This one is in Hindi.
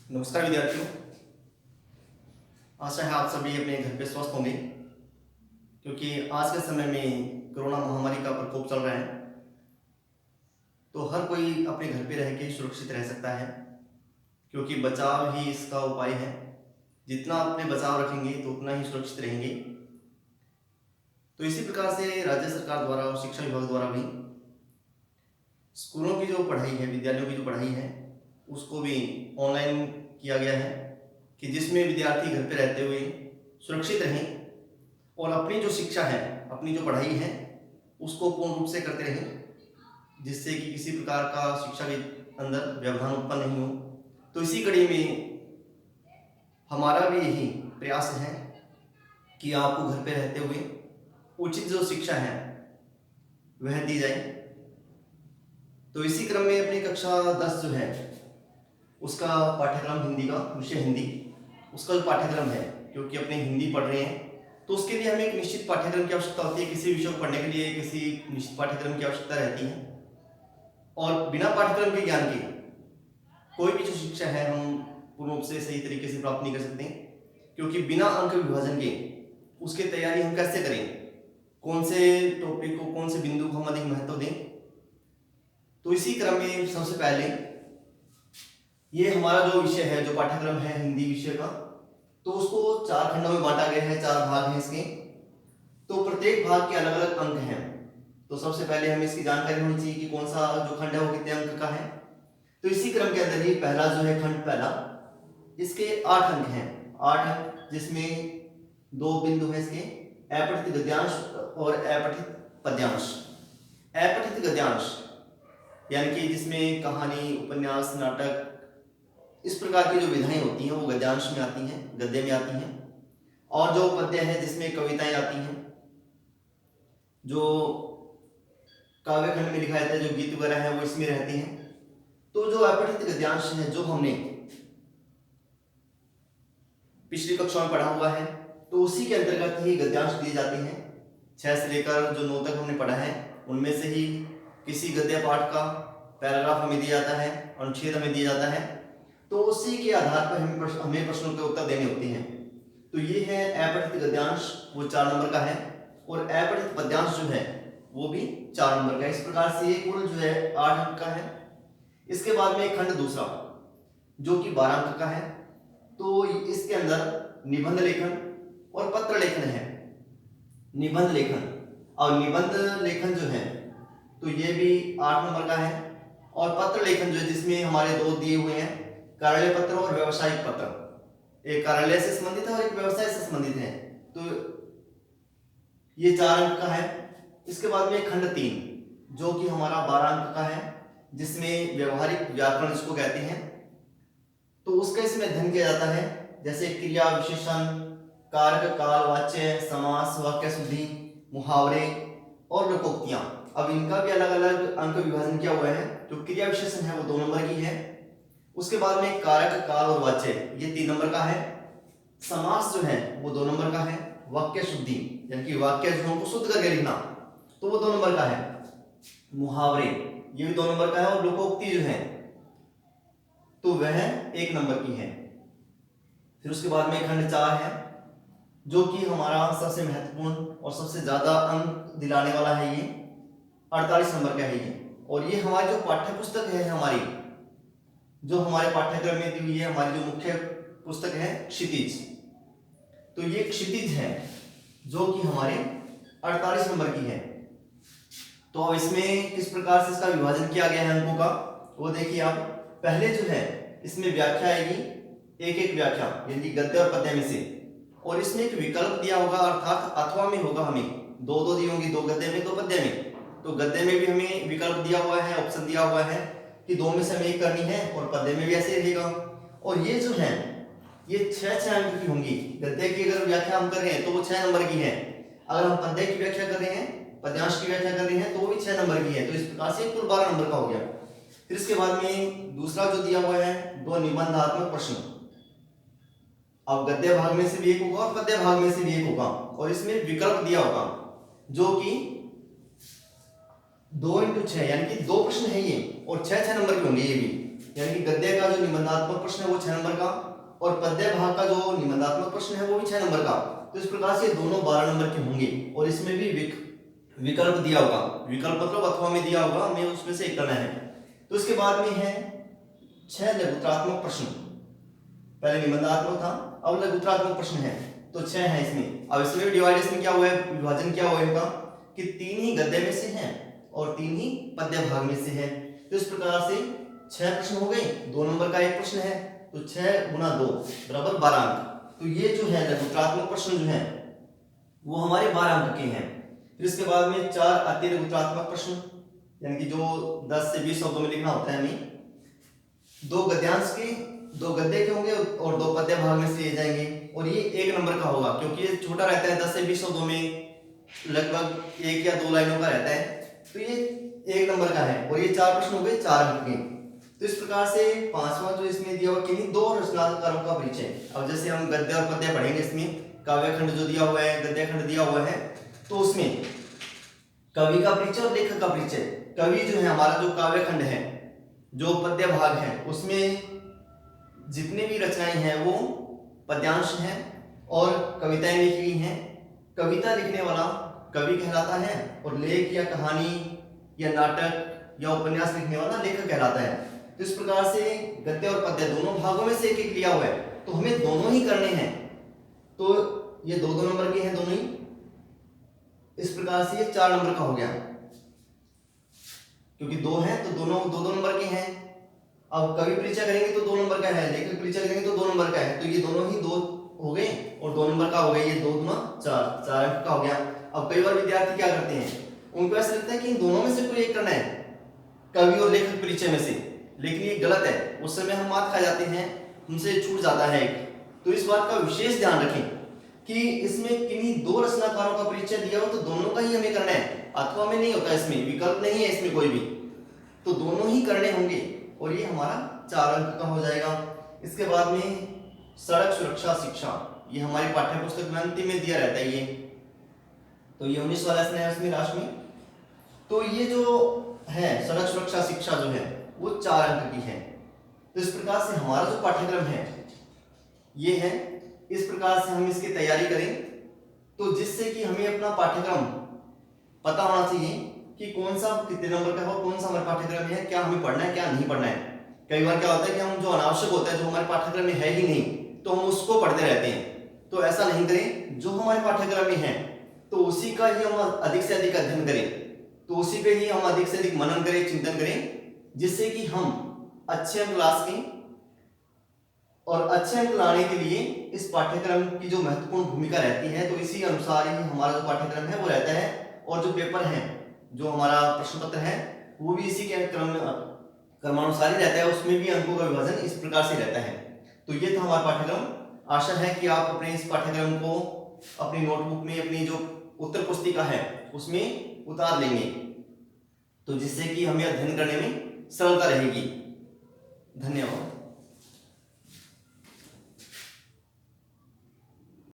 नमस्कार विद्यार्थियों। आशा है आप सभी अपने घर पे स्वस्थ होंगे, क्योंकि आज के समय में कोरोना महामारी का प्रकोप चल रहा है। तो हर कोई अपने घर पे रह के सुरक्षित रह सकता है, क्योंकि बचाव ही इसका उपाय है। जितना अपने बचाव रखेंगे तो उतना ही सुरक्षित रहेंगे। तो इसी प्रकार से राज्य सरकार द्वारा और शिक्षा विभाग द्वारा भी स्कूलों की जो पढ़ाई है, विद्यालयों की जो पढ़ाई है, उसको भी ऑनलाइन किया गया है, कि जिसमें विद्यार्थी घर पे रहते हुए सुरक्षित रहें और अपनी जो शिक्षा है, अपनी जो पढ़ाई है, उसको पूर्ण रूप से करते रहें, जिससे कि किसी प्रकार का शिक्षा के अंदर व्यवधान उत्पन्न नहीं हो। तो इसी कड़ी में हमारा भी यही प्रयास है कि आपको घर पे रहते हुए उचित जो शिक्षा है वह दी जाए। तो इसी क्रम में अपनी कक्षा 10 जो है उसका पाठ्यक्रम हिंदी का विषय हिंदी, उसका जो पाठ्यक्रम है, क्योंकि अपने हिंदी पढ़ रहे हैं तो उसके लिए हमें एक निश्चित पाठ्यक्रम की आवश्यकता होती है। किसी विषय को पढ़ने के लिए किसी निश्चित पाठ्यक्रम की आवश्यकता रहती है, और बिना पाठ्यक्रम के ज्ञान के कोई भी जो शिक्षा है हम पूर्ण रूप से सही तरीके से प्राप्त नहीं कर सकते, क्योंकि बिना अंक विभाजन के उसकी तैयारी हम कैसे करें, कौन से टॉपिक को, कौन से बिंदु को हम अधिक महत्व दें। तो इसी क्रम में सबसे पहले ये हमारा जो विषय है, जो पाठ्यक्रम है हिंदी विषय का, तो उसको 4 खंडों में बांटा गया है, 4 भाग हैं इसके। तो प्रत्येक भाग के अलग अलग अंक हैं। तो सबसे पहले हमें इसकी जानकारी होनी चाहिए कि कौन सा जो खंड है वो कितने अंक का है। तो इसी क्रम के अंदर ही पहला जो है खंड पहला, इसके 8 अंक हैं। 8 अंक जिसमें 2 बिंदु हैं इसके, अपठित गद्यांश और अपठित पद्यांश। अपठित गद्यांश यानी कि जिसमें कहानी, उपन्यास, नाटक, इस प्रकार की जो विधाएं होती हैं वो गद्यांश में आती हैं, गद्य में आती हैं। और जो पद्य है जिसमें कविताएं आती हैं, जो काव्य खंड में लिखा जाता है, जो गीत वगैरह है वो इसमें रहती हैं। तो जो अपठित गद्यांश है, जो हमने पिछली कक्षा में पढ़ा हुआ है, तो उसी के अंतर्गत ही गद्यांश दिए जाते हैं। 6 से लेकर जो 9 तक हमने पढ़ा है, उनमें से ही किसी गद्य पाठ का पैराग्राफ हमें दिया जाता है, अनुच्छेद हमें दिया जाता है। तो उसी के आधार पर हमें प्रश्नों के उत्तर देने होते हैं। तो ये है अपठित गद्यांश, वो 4 नंबर का है, और अपठित पद्यांश जो है वो भी 4 नंबर का है। इस प्रकार से ये कुल जो है 8 अंक का है। इसके बाद में खंड दूसरा जो कि 12 अंक का है। तो इसके अंदर निबंध लेखन और पत्र लेखन है। निबंध लेखन और निबंध लेखन जो है तो ये भी 8 नंबर का है। और पत्र लेखन जो है जिसमें हमारे 2 दिए हुए हैं, कार्यालय पत्र और व्यवसायिक पत्र। एक कार्यालय से संबंधित है और एक व्यवसाय से संबंधित है। तो ये 4 अंक का है। इसके बाद में खंड 3 जो कि हमारा 12 अंक का है, जिसमें व्यवहारिक व्याकरण इसको कहते हैं। तो उसका इसमें अध्ययन किया जाता है, जैसे क्रिया, विशेषण, कारक, काल, वाच्य, समास, वाक्य शुद्धि, मुहावरे और लोकोक्तियां। अब इनका भी अलग अलग अंक विभाजन किया हुआ है। जो क्रिया विशेषण है वो 2 नंबर की है। उसके बाद में कारक, काल और वाच्य ये 3 नंबर का है। समास जो है वो 2 नंबर का है। वाक्य शुद्धि यानी कि वाक्य जो हमको शुद्ध करके लिखना, तो वो 2 नंबर का है। मुहावरे ये भी 2 नंबर का है। और लोकोक्ति जो है तो वह 1 नंबर की है। फिर उसके बाद में खंड 4 है, जो कि हमारा सबसे महत्वपूर्ण और सबसे ज्यादा अंक दिलाने वाला है। ये 48 नंबर का है ये। और ये हमारी जो पाठ्य पुस्तक है, हमारी जो हमारे पाठ्यक्रम में दी हुई है, हमारी जो मुख्य पुस्तक है क्षितिज, तो ये क्षितिज है जो कि हमारे 48 नंबर की है। तो अब इसमें किस प्रकार से इसका विभाजन किया गया है अंकों का, वो देखिए आप। पहले जो है इसमें व्याख्या आएगी, एक एक व्याख्या यानी कि गद्य और पद्य में से। और इसमें एक विकल्प दिया होगा, अर्थात अथवा में होगा। हमें 2 दी होंगी, 2 गद्य में 2 पद्य में। तो गद्य में भी हमें विकल्प दिया हुआ है, ऑप्शन दिया हुआ है कि 2 में से हमें एक करनी है, और पद्य में भी ऐसे रहेगा। और ये जो है ये 6 अंक की होंगी। गद्य की अगर व्याख्या हम कर रहे हैं तो वो 6 नंबर की है। अगर हम पद्य की व्याख्या कर रहे हैं, पद्यांश की व्याख्या कर रहे हैं, तो वो भी 6 नंबर की है। तो इस प्रकार से कुल 12 नंबर का हो गया। फिर इसके बाद में दूसरा जो दिया हुआ है, 2 निबंधात्मक प्रश्न। अब गद्य भाग में से भी एक होगा और पद्य भाग में से भी एक होगा, और इसमें विकल्प दिया होगा, जो कि 2 × 6 यानी कि 2 प्रश्न है ये, और 6 नंबर के होंगे ये भी। यानी कि गद्य का जो निबंधात्मक प्रश्न है वो 6 नंबर का, और पद्य भाग का जो निबंधात्मक प्रश्न है वो भी 6 नंबर का। तो इस प्रकार से दोनों 12 नंबर के होंगे, और इसमें भी विकल्प दिया होगा, विकल्प मतलब अथवा में दिया होगा, हमें उसमें से एक करना है। तो इसके बाद में है 6 लघुत्रात्मक प्रश्न। पहले निबंधात्मक था, अब लघुत्रात्मक प्रश्न है, तो 6 है इसमें। अब इसमें डिवाइडेशन क्या हुआ है, विभाजन क्या हुआ है इनका, कि 3 ही गद्य में से हैं और 3 ही पद्य भाग में से है। तो इस प्रकार से 6 प्रश्न हो गए, 2 नंबर का एक प्रश्न है, तो 6 गुना 2 बराबर 12 अंक। तो ये जो है लघुत्रात्मक प्रश्न जो है वो हमारे 12 अंक के हैं। फिर इसके बाद में 4 अति लघुत्रात्मक प्रश्न, यानी कि जो 10 से 20 शब्दों में लिखना होता है हमें, 2 गद्यांश के, 2 गद्य के होंगे और 2 पद्य भाग में से लिए जाएंगे, और ये 1 नंबर का होगा, क्योंकि ये छोटा रहता है, 10 से 20 शब्दों में लगभग 1 या 2 लाइनों का रहता है, तो ये 1 नंबर का है। और ये 4 प्रश्न हो गए 4 अंक के। तो इस प्रकार से 5वां जो इसमें दिया हुआ किन्हीं 2 रचनाकारों का परिचय। अब जैसे हम गद्य और पद्य पढ़ेंगे, इसमें काव्य खंड जो दिया हुआ है, गद्य खंड दिया हुआ है, तो उसमें कवि का परिचय और लेखक का परिचय। कवि जो है हमारा जो काव्य खंड है, जो पद्य भाग है, उसमें जितने भी रचनाएं हैं वो पद्यांश हैं और कविताएं लिखी गई हैं। कविता लिखने वाला कवि कहलाता है, और लेख या कहानी या नाटक या उपन्यास लिखने वाला लेखक कहलाता है। तो इस प्रकार से गद्य और पद्य दोनों भागों में से एक एक लिया हुआ है, तो हमें दोनों ही करने हैं। तो ये 2-2 नंबर के हैं दोनों ही। इस प्रकार से ये 4 नंबर का हो गया, क्योंकि 2 हैं तो दोनों 2-2 नंबर के हैं। अब कवि परिचय करेंगे तो 2 नंबर का है, लेखक परिचय करेंगे तो 2 नंबर का है, तो ये दोनों ही 2 हो गए और 2 नंबर का हो गया, ये 2 गुना 4 अंक का हो गया। अब कई बार विद्यार्थी क्या करते हैं, उनको ऐसा लगता है कि इन दोनों में से कोई एक करना है, कवि और लेखक परिचय में से, लेकिन ये गलत है। उस समय हम मात खा जाते हैं, हमसे छूट जाता है एक। तो इस बात का विशेष ध्यान रखें कि इसमें किन्हीं 2 रचनाकारों का परिचय दिया हो तो दोनों का ही हमें करना है, अथवा में नहीं होता, इसमें विकल्प नहीं है इसमें कोई भी, तो दोनों ही करने होंगे, और ये हमारा 4 अंक का हो जाएगा। इसके बाद में सड़क सुरक्षा शिक्षा, ये हमारी पाठ्य पुस्तक में अंतिम में दिया रहता है ये, तो ये 19 वाला है उसमें लास्ट में। तो ये जो है सड़क सुरक्षा शिक्षा जो है वो 4 अंक की है। तो इस प्रकार से हमारा जो पाठ्यक्रम है ये है, इस प्रकार से हम इसकी तैयारी करें, तो जिससे कि हमें अपना पाठ्यक्रम पता होना चाहिए कि कौन सा कितने नंबर का हो, कौन सा हमारे पाठ्यक्रम में है, क्या हमें पढ़ना है क्या नहीं पढ़ना है। कई बार क्या होता है कि हम जो अनावश्यक होता है, जो हमारे पाठ्यक्रम में है ही नहीं, तो हम उसको पढ़ते रहते हैं। तो ऐसा नहीं करें, जो हमारे पाठ्यक्रम में है तो उसी का ही हम अधिक से अधिक अध्ययन करें, तो उसी पे ही हम अधिक से अधिक मनन करें, चिंतन करें, जिससे कि हम अच्छे अंक ला सकें। और अच्छे अंक लाने के लिए इस पाठ्यक्रम की जो महत्वपूर्ण भूमिका रहती है, तो इसी अनुसार ही हमारा जो पाठ्यक्रम है वो रहता है, और जो पेपर है, जो हमारा प्रश्न पत्र है, वो भी इसी के क्रमानुसार ही रहता है, उसमें भी अंकों का विभाजन इस प्रकार से रहता है। तो ये था हमारा पाठ्यक्रम। आशा है कि आप अपने इस पाठ्यक्रम को अपनी नोटबुक में, अपनी जो उत्तर पुस्तिका है उसमें उतार लेंगे, तो जिससे कि हमें अध्ययन करने में सरलता रहेगी। धन्यवाद।